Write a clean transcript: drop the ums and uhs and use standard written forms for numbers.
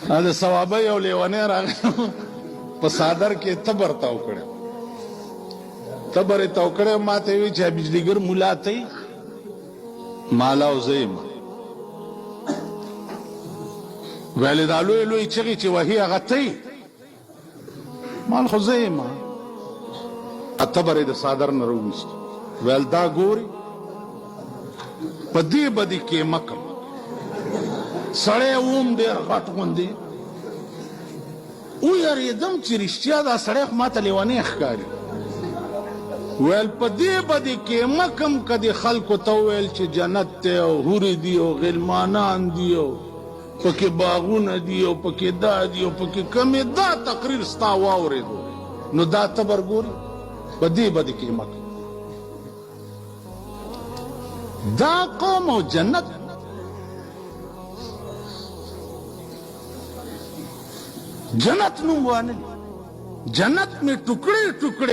دا ثوابه یو لیونی راغی په صادر کې تبر تاو کړی تبر یې تاو کړی ما ته وی چې بجلیګر مولا ته مالا او زیم ویل دا لوی لوی چغې چې وهي هغه ته مال خو زیم تبر یې د صادر نه راوویست ویل دا ګوري په دې بدي کې مکم سړی اوم ډېر غټ غوندې ویرېدم چې رښتیا دا سړی خو ماته لیونی ښکاري ویل په دې بدې کې مکم که د خلکو ته وویل چې جنت دی او هورې دي او غلمانان دي او پکې باغونه دي او پکې دا دي او پکې کمې دا تقریر ستا واورېدو نو دا تبر ګوري په دې بدې کې مکم دا قوم او جنت جنت نوم وانه جنت میں ٹکڑے ٹکڑے